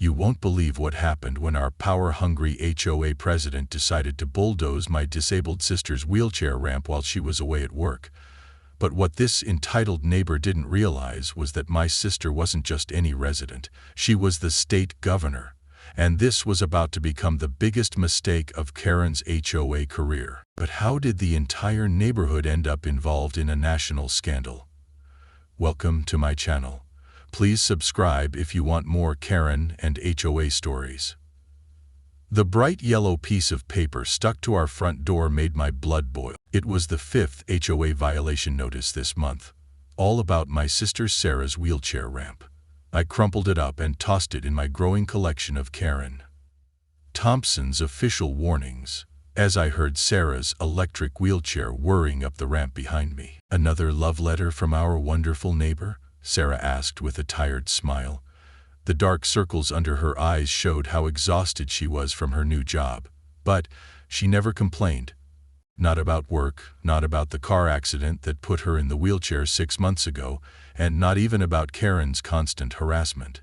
You won't believe what happened when our power-hungry HOA president decided to bulldoze my disabled sister's wheelchair ramp while she was away at work. But what this entitled neighbor didn't realize was that my sister wasn't just any resident, she was the state governor. And this was about to become the biggest mistake of Karen's HOA career. But how did the entire neighborhood end up involved in a national scandal? Welcome to my channel. Please subscribe if you want more Karen and HOA stories. The bright yellow piece of paper stuck to our front door made my blood boil. It was the 5th HOA violation notice this month, all about my sister Sarah's wheelchair ramp. I crumpled it up and tossed it in my growing collection of Karen Thompson's official warnings, as I heard Sarah's electric wheelchair whirring up the ramp behind me. "Another love letter from our wonderful neighbor?" Sarah asked with a tired smile. The dark circles under her eyes showed how exhausted she was from her new job. But she never complained. Not about work, not about the car accident that put her in the wheelchair 6 months ago, and not even about Karen's constant harassment.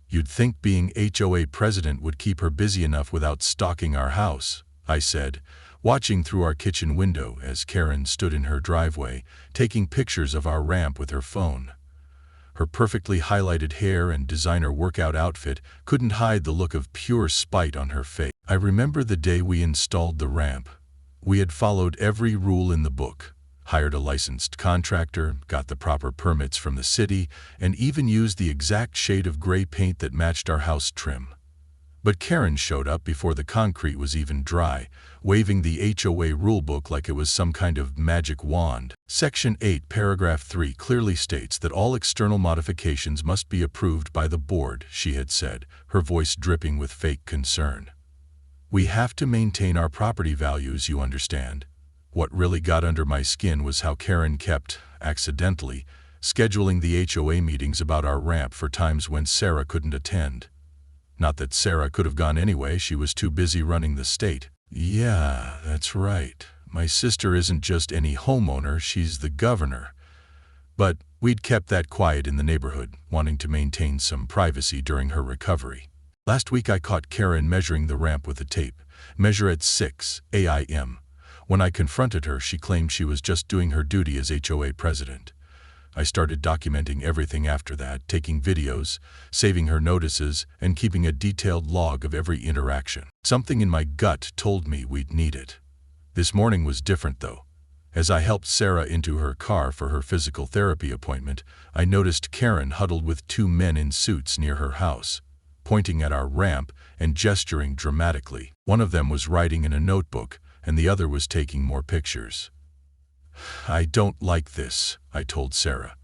"You'd think being HOA president would keep her busy enough without stalking our house," I said, watching through our kitchen window as Karen stood in her driveway, taking pictures of our ramp with her phone. Her perfectly highlighted hair and designer workout outfit couldn't hide the look of pure spite on her face. I remember the day we installed the ramp. We had followed every rule in the book, hired a licensed contractor, got the proper permits from the city, and even used the exact shade of gray paint that matched our house trim. But Karen showed up before the concrete was even dry, waving the HOA rulebook like it was some kind of magic wand. Section 8, paragraph 3 clearly states that all external modifications must be approved by the board, she had said, her voice dripping with fake concern. "We have to maintain our property values, you understand." What really got under my skin was how Karen kept, accidentally, scheduling the HOA meetings about our ramp for times when Sarah couldn't attend. Not that Sarah could have gone anyway, she was too busy running the state. "Yeah, that's right. My sister isn't just any homeowner, she's the governor." But we'd kept that quiet in the neighborhood, wanting to maintain some privacy during her recovery. Last week I caught Karen measuring the ramp with a tape, measure at 6 a.m. When I confronted her, she claimed she was just doing her duty as HOA president. I started documenting everything after that, taking videos, saving her notices, and keeping a detailed log of every interaction. Something in my gut told me we'd need it. This morning was different though. As I helped Sarah into her car for her physical therapy appointment, I noticed Karen huddled with 2 men in suits near her house, pointing at our ramp and gesturing dramatically. One of them was writing in a notebook, and the other was taking more pictures. "I don't like this," I told Sarah.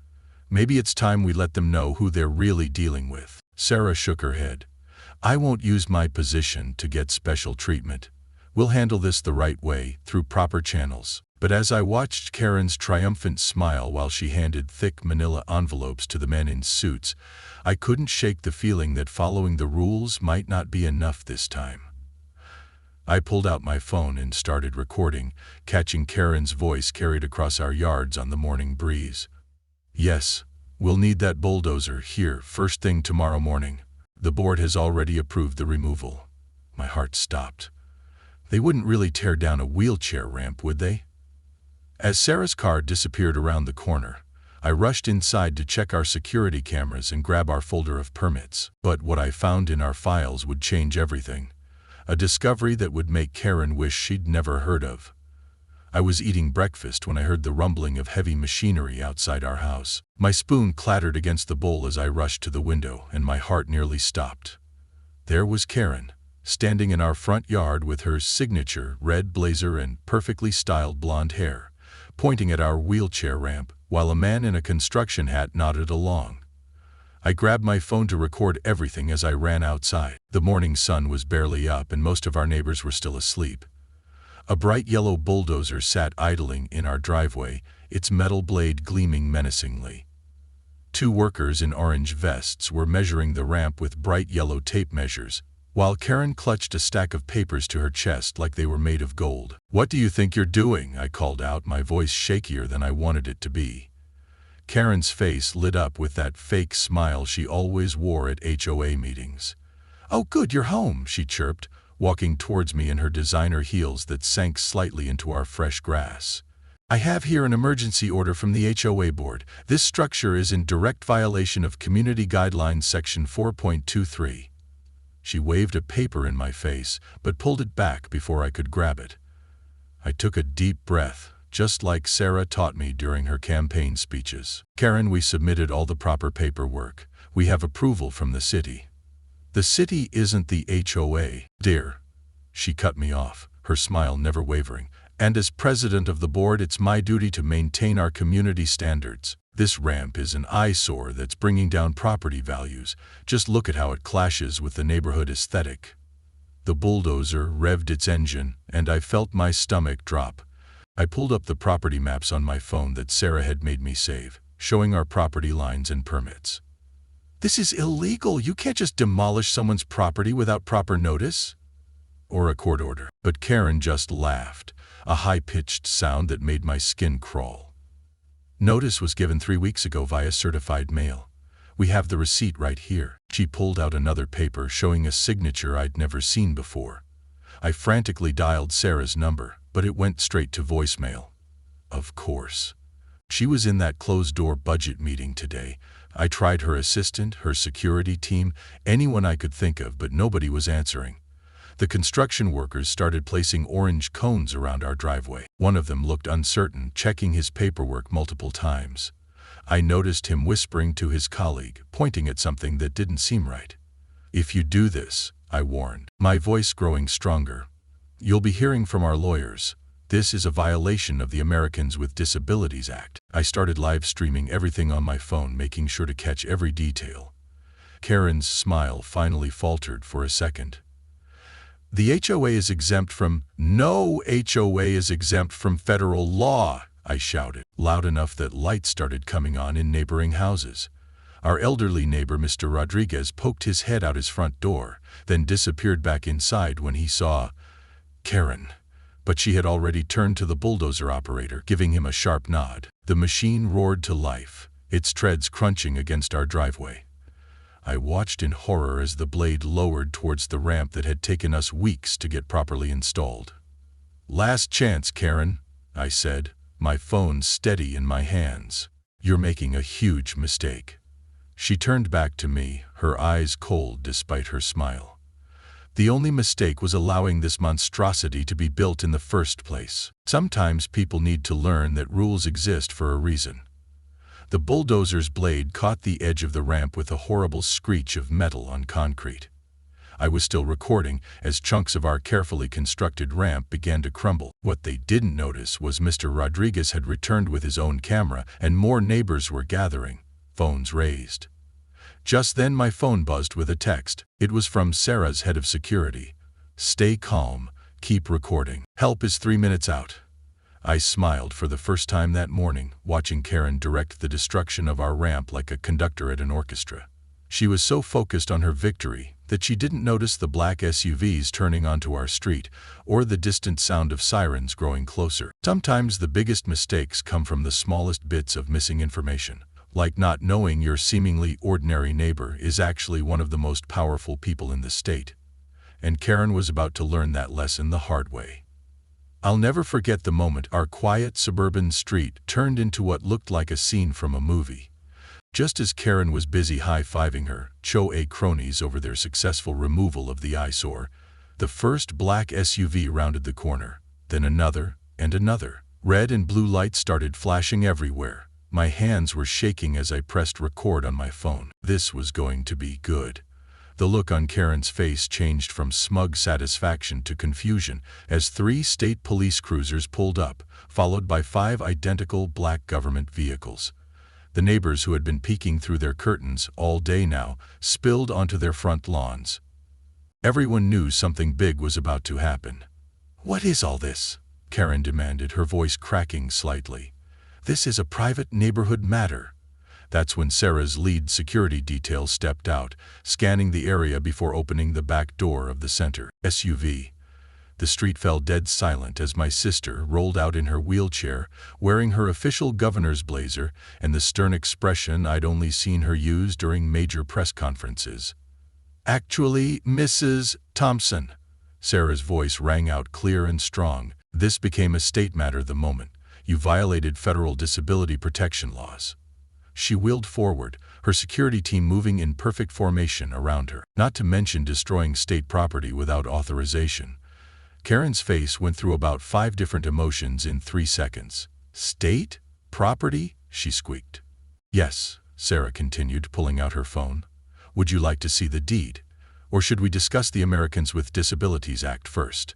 "Maybe it's time we let them know who they're really dealing with." Sarah shook her head. "I won't use my position to get special treatment. We'll handle this the right way, through proper channels." But as I watched Karen's triumphant smile while she handed thick manila envelopes to the men in suits, I couldn't shake the feeling that following the rules might not be enough this time. I pulled out my phone and started recording, catching Karen's voice carried across our yards on the morning breeze. "Yes, we'll need that bulldozer here first thing tomorrow morning. The board has already approved the removal." My heart stopped. They wouldn't really tear down a wheelchair ramp, would they? As Sarah's car disappeared around the corner, I rushed inside to check our security cameras and grab our folder of permits. But what I found in our files would change everything. A discovery that would make Karen wish she'd never heard of. I was eating breakfast when I heard the rumbling of heavy machinery outside our house. My spoon clattered against the bowl as I rushed to the window, and my heart nearly stopped. There was Karen, standing in our front yard with her signature red blazer and perfectly styled blonde hair, pointing at our wheelchair ramp, while a man in a construction hat nodded along. I grabbed my phone to record everything as I ran outside. The morning sun was barely up and most of our neighbors were still asleep. A bright yellow bulldozer sat idling in our driveway, its metal blade gleaming menacingly. 2 workers in orange vests were measuring the ramp with bright yellow tape measures, while Karen clutched a stack of papers to her chest like they were made of gold. "What do you think you're doing?" I called out, my voice shakier than I wanted it to be. Karen's face lit up with that fake smile she always wore at HOA meetings. "Oh, good, you're home," she chirped, walking towards me in her designer heels that sank slightly into our fresh grass. "I have here an emergency order from the HOA board. This structure is in direct violation of Community Guidelines Section 4.23. She waved a paper in my face, but pulled it back before I could grab it. I took a deep breath, just like Sarah taught me during her campaign speeches. "Karen, we submitted all the proper paperwork. We have approval from the city." "The city isn't the HOA, dear." She cut me off, her smile never wavering. "And as president of the board, it's my duty to maintain our community standards. This ramp is an eyesore that's bringing down property values. Just look at how it clashes with the neighborhood aesthetic." The bulldozer revved its engine, and I felt my stomach drop. I pulled up the property maps on my phone that Sarah had made me save, showing our property lines and permits. "This is illegal. You can't just demolish someone's property without proper notice or a court order." But Karen just laughed, a high-pitched sound that made my skin crawl. "Notice was given 3 weeks ago via certified mail. We have the receipt right here." She pulled out another paper showing a signature I'd never seen before. I frantically dialed Sarah's number, but it went straight to voicemail. Of course. She was in that closed-door budget meeting today. I tried her assistant, her security team, anyone I could think of, but nobody was answering. The construction workers started placing orange cones around our driveway. One of them looked uncertain, checking his paperwork multiple times. I noticed him whispering to his colleague, pointing at something that didn't seem right. "If you do this," I warned, my voice growing stronger, "you'll be hearing from our lawyers. This is a violation of the Americans with Disabilities Act." I started live streaming everything on my phone, making sure to catch every detail. Karen's smile finally faltered for a second. "The HOA is exempt from—" "No HOA is exempt from federal law," I shouted, loud enough that lights started coming on in neighboring houses. Our elderly neighbor, Mr. Rodriguez, poked his head out his front door, then disappeared back inside when he saw Karen. But she had already turned to the bulldozer operator, giving him a sharp nod. The machine roared to life, its treads crunching against our driveway. I watched in horror as the blade lowered towards the ramp that had taken us weeks to get properly installed. "Last chance, Karen," I said, my phone steady in my hands. "You're making a huge mistake." She turned back to me, her eyes cold despite her smile. "The only mistake was allowing this monstrosity to be built in the first place. Sometimes people need to learn that rules exist for a reason." The bulldozer's blade caught the edge of the ramp with a horrible screech of metal on concrete. I was still recording as chunks of our carefully constructed ramp began to crumble. What they didn't notice was Mr. Rodriguez had returned with his own camera, and more neighbors were gathering, phones raised. Just then my phone buzzed with a text. It was from Sarah's head of security. "Stay calm, keep recording. Help is 3 minutes out." I smiled for the first time that morning, watching Karen direct the destruction of our ramp like a conductor at an orchestra. She was so focused on her victory that she didn't notice the black SUVs turning onto our street, or the distant sound of sirens growing closer. Sometimes the biggest mistakes come from the smallest bits of missing information, like not knowing your seemingly ordinary neighbor is actually one of the most powerful people in the state. And Karen was about to learn that lesson the hard way. I'll never forget the moment our quiet suburban street turned into what looked like a scene from a movie. Just as Karen was busy high-fiving her HOA cronies over their successful removal of the eyesore, the first black SUV rounded the corner, then another and another. Red and blue lights started flashing everywhere. My hands were shaking as I pressed record on my phone. This was going to be good. The look on Karen's face changed from smug satisfaction to confusion as 3 state police cruisers pulled up, followed by 5 identical black government vehicles. The neighbors who had been peeking through their curtains all day now spilled onto their front lawns. Everyone knew something big was about to happen. "What is all this?" Karen demanded, her voice cracking slightly. "This is a private neighborhood matter." That's when Sarah's lead security detail stepped out, scanning the area before opening the back door of the center SUV. The street fell dead silent as my sister rolled out in her wheelchair, wearing her official governor's blazer and the stern expression I'd only seen her use during major press conferences. Actually, Mrs. Thompson, Sarah's voice rang out clear and strong. This became a state matter the moment. You violated federal disability protection laws. She wheeled forward, her security team moving in perfect formation around her, not to mention destroying state property without authorization. Karen's face went through about 5 different emotions in 3 seconds. State? Property? She squeaked. Yes, Sarah continued, pulling out her phone. Would you like to see the deed? Or should we discuss the Americans with Disabilities Act first?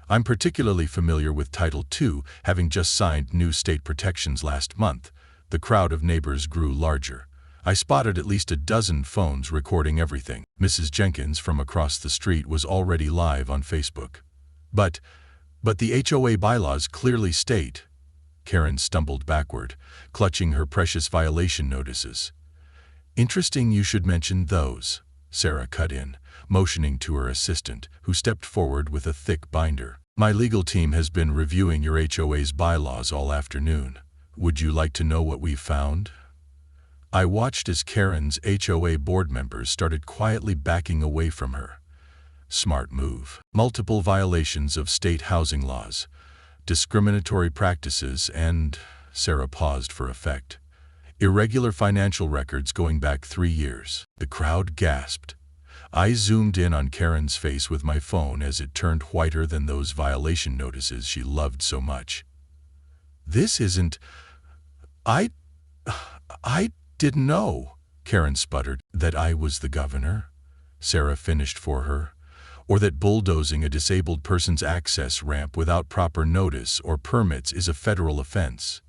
I'm particularly familiar with Title II, having just signed new state protections last month. The crowd of neighbors grew larger. I spotted at least a dozen phones recording everything. Mrs. Jenkins from across the street was already live on Facebook. But the HOA bylaws clearly state. Karen stumbled backward, clutching her precious violation notices. Interesting you should mention those, Sarah cut in, motioning to her assistant, who stepped forward with a thick binder. My legal team has been reviewing your HOA's bylaws all afternoon. Would you like to know what we've found? I watched as Karen's HOA board members started quietly backing away from her. Smart move. Multiple violations of state housing laws, discriminatory practices, and, Sarah paused for effect, irregular financial records going back 3 years. The crowd gasped. I zoomed in on Karen's face with my phone as it turned whiter than those violation notices she loved so much. This isn't... I didn't know, Karen sputtered. That I was the governor? Sarah finished for her. Or that bulldozing a disabled person's access ramp without proper notice or permits is a federal offense.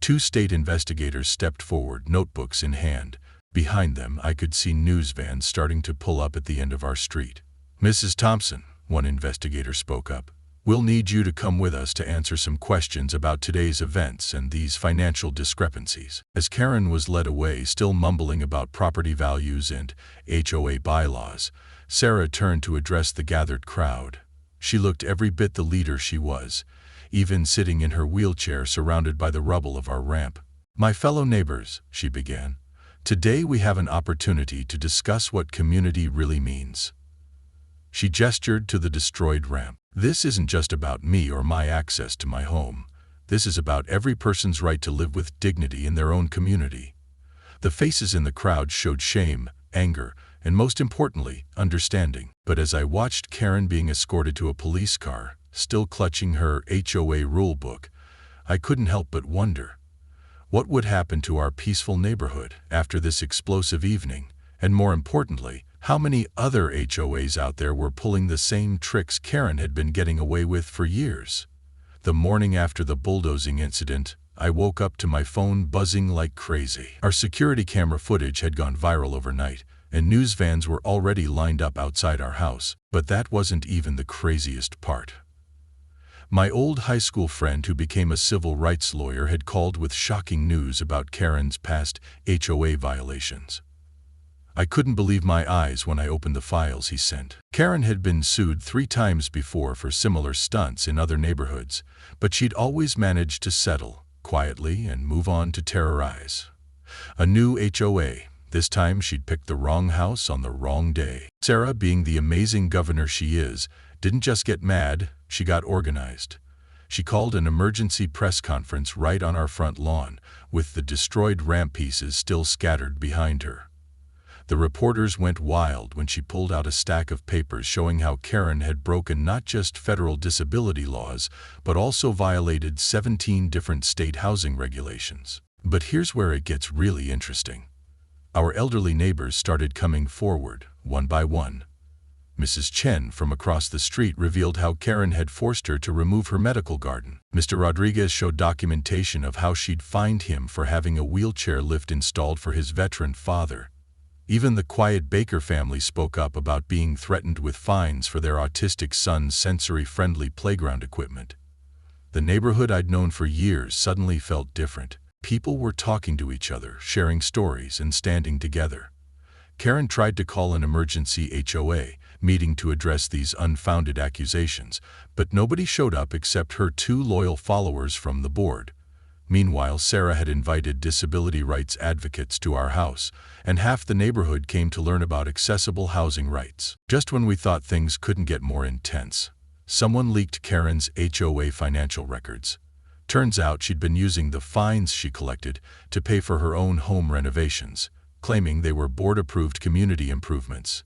2 state investigators stepped forward, notebooks in hand. Behind them, I could see news vans starting to pull up at the end of our street. Mrs. Thompson, one investigator spoke up, we'll need you to come with us to answer some questions about today's events and these financial discrepancies. As Karen was led away, still mumbling about property values and HOA bylaws, Sarah turned to address the gathered crowd. She looked every bit the leader she was, even sitting in her wheelchair surrounded by the rubble of our ramp. My fellow neighbors, she began, today we have an opportunity to discuss what community really means. She gestured to the destroyed ramp. This isn't just about me or my access to my home. This is about every person's right to live with dignity in their own community. The faces in the crowd showed shame, anger, and most importantly, understanding. But as I watched Karen being escorted to a police car, still clutching her HOA rulebook, I couldn't help but wonder, what would happen to our peaceful neighborhood after this explosive evening? And more importantly, how many other HOAs out there were pulling the same tricks Karen had been getting away with for years? The morning after the bulldozing incident, I woke up to my phone buzzing like crazy. Our security camera footage had gone viral overnight, and news vans were already lined up outside our house. But that wasn't even the craziest part. My old high school friend who became a civil rights lawyer had called with shocking news about Karen's past HOA violations. I couldn't believe my eyes when I opened the files he sent. Karen had been sued 3 times before for similar stunts in other neighborhoods, but she'd always managed to settle quietly and move on to terrorize a new HOA. This time she'd picked the wrong house on the wrong day. Sarah, being the amazing governor she is, didn't just get mad, she got organized. She called an emergency press conference right on our front lawn, with the destroyed ramp pieces still scattered behind her. The reporters went wild when she pulled out a stack of papers showing how Karen had broken not just federal disability laws, but also violated 17 different state housing regulations. But here's where it gets really interesting. Our elderly neighbors started coming forward, one by one. Mrs. Chen from across the street revealed how Karen had forced her to remove her medical garden. Mr. Rodriguez showed documentation of how she'd fined him for having a wheelchair lift installed for his veteran father. Even the quiet Baker family spoke up about being threatened with fines for their autistic son's sensory-friendly playground equipment. The neighborhood I'd known for years suddenly felt different. People were talking to each other, sharing stories, and standing together. Karen tried to call an emergency HOA meeting to address these unfounded accusations, but nobody showed up except her 2 loyal followers from the board. Meanwhile, Sarah had invited disability rights advocates to our house, and half the neighborhood came to learn about accessible housing rights. Just when we thought things couldn't get more intense, someone leaked Karen's HOA financial records. Turns out she'd been using the fines she collected to pay for her own home renovations, claiming they were board-approved community improvements.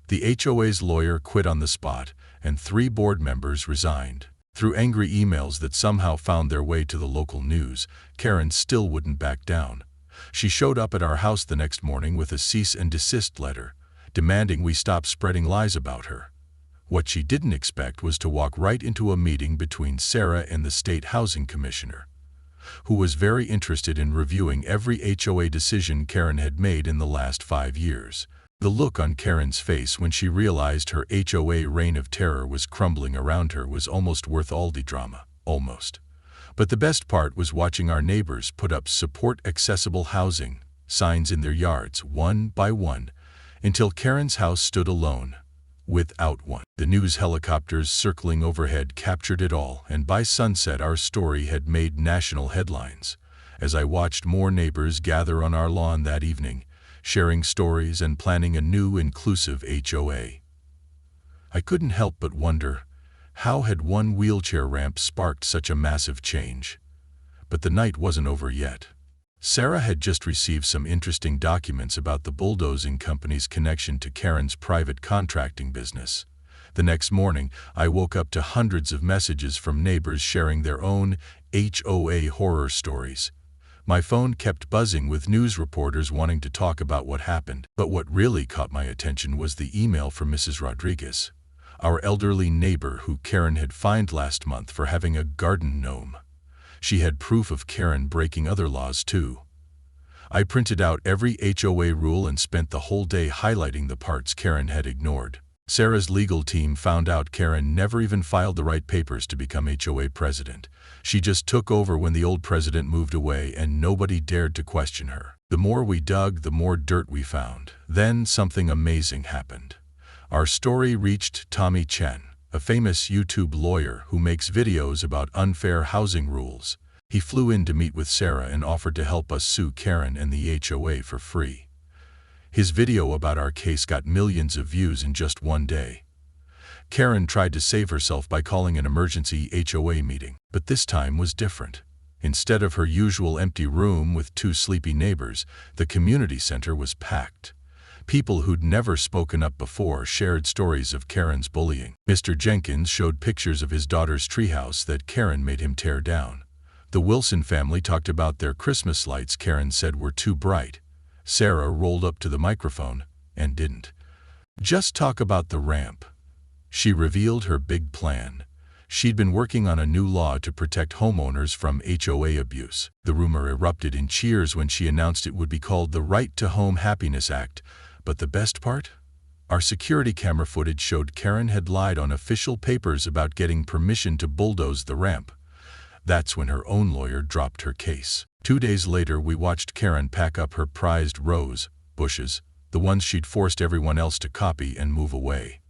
The HOA's lawyer quit on the spot, and 3 board members resigned. Through angry emails that somehow found their way to the local news, Karen still wouldn't back down. She showed up at our house the next morning with a cease and desist letter, demanding we stop spreading lies about her. What she didn't expect was to walk right into a meeting between Sarah and the state housing commissioner, who was very interested in reviewing every HOA decision Karen had made in the last 5 years. The look on Karen's face when she realized her HOA reign of terror was crumbling around her was almost worth all the drama. Almost. But the best part was watching our neighbors put up support accessible housing signs in their yards one by one, until Karen's house stood alone, without one. The news helicopters circling overhead captured it all, and by sunset our story had made national headlines. As I watched more neighbors gather on our lawn that evening, sharing stories and planning a new inclusive HOA, I couldn't help but wonder, how had one wheelchair ramp sparked such a massive change? But the night wasn't over yet. Sarah had just received some interesting documents about the bulldozing company's connection to Karen's private contracting business. The next morning, I woke up to hundreds of messages from neighbors sharing their own HOA horror stories. My phone kept buzzing with news reporters wanting to talk about what happened. But what really caught my attention was the email from Mrs. Rodriguez, our elderly neighbor who Karen had fined last month for having a garden gnome. She had proof of Karen breaking other laws too. I printed out every HOA rule and spent the whole day highlighting the parts Karen had ignored. Sarah's legal team found out Karen never even filed the right papers to become HOA president. She just took over when the old president moved away, and nobody dared to question her. The more we dug, the more dirt we found. Then something amazing happened. Our story reached Tommy Chen, a famous YouTube lawyer who makes videos about unfair housing rules. He flew in to meet with Sarah and offered to help us sue Karen and the HOA for free. His video about our case got millions of views in just one day. Karen tried to save herself by calling an emergency HOA meeting, but this time was different. Instead of her usual empty room with 2 sleepy neighbors, the community center was packed. People who'd never spoken up before shared stories of Karen's bullying. Mr. Jenkins showed pictures of his daughter's treehouse that Karen made him tear down. The Wilson family talked about their Christmas lights Karen said were too bright. Sarah rolled up to the microphone and didn't just talk about the ramp. She revealed her big plan. She'd been working on a new law to protect homeowners from HOA abuse. The rumor erupted in cheers when she announced it would be called the Right to Home Happiness Act. But the best part? Our security camera footage showed Karen had lied on official papers about getting permission to bulldoze the ramp. That's when her own lawyer dropped her case. 2 days later, we watched Karen pack up her prized rose bushes, the ones she'd forced everyone else to copy, and move away.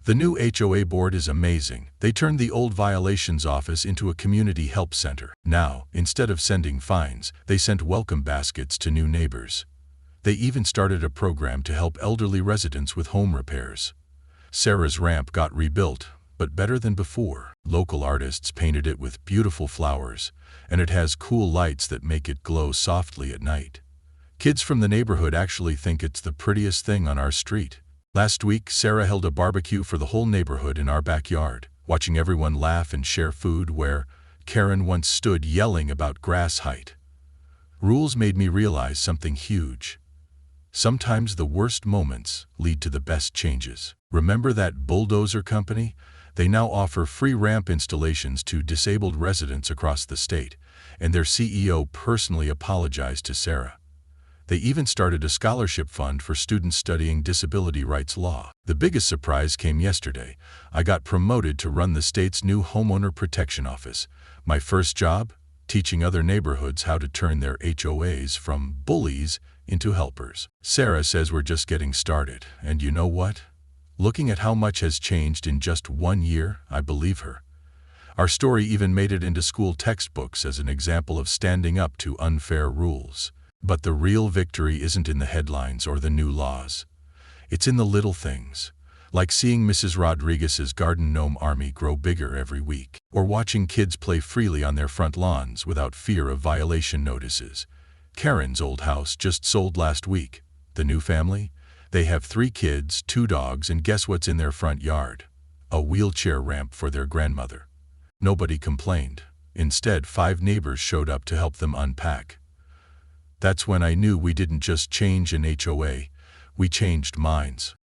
The new HOA board is amazing. They turned the old violations office into a community help center. Now, instead of sending fines, they sent welcome baskets to new neighbors. They even started a program to help elderly residents with home repairs. Sarah's ramp got rebuilt, but better than before. Local artists painted it with beautiful flowers, and it has cool lights that make it glow softly at night. Kids from the neighborhood actually think it's the prettiest thing on our street. Last week, Sarah held a barbecue for the whole neighborhood in our backyard, watching everyone laugh and share food where Karen once stood yelling about grass height. Rules made me realize something huge. Sometimes the worst moments lead to the best changes. Remember that bulldozer company? They now offer free ramp installations to disabled residents across the state, and their CEO personally apologized to Sarah. They even started a scholarship fund for students studying disability rights law. The biggest surprise came yesterday. I got promoted to run the state's new homeowner protection office. My first job? Teaching other neighborhoods how to turn their HOAs from bullies into helpers. Sarah says we're just getting started, and you know what? Looking at how much has changed in just 1 year, I believe her. Our story even made it into school textbooks as an example of standing up to unfair rules. But the real victory isn't in the headlines or the new laws. It's in the little things, like seeing Mrs. Rodriguez's garden gnome army grow bigger every week, or watching kids play freely on their front lawns without fear of violation notices. Karen's old house just sold last week. The new family? They have 3 kids, 2 dogs, and guess what's in their front yard? A wheelchair ramp for their grandmother. Nobody complained. Instead, 5 neighbors showed up to help them unpack. That's when I knew we didn't just change an HOA, we changed minds.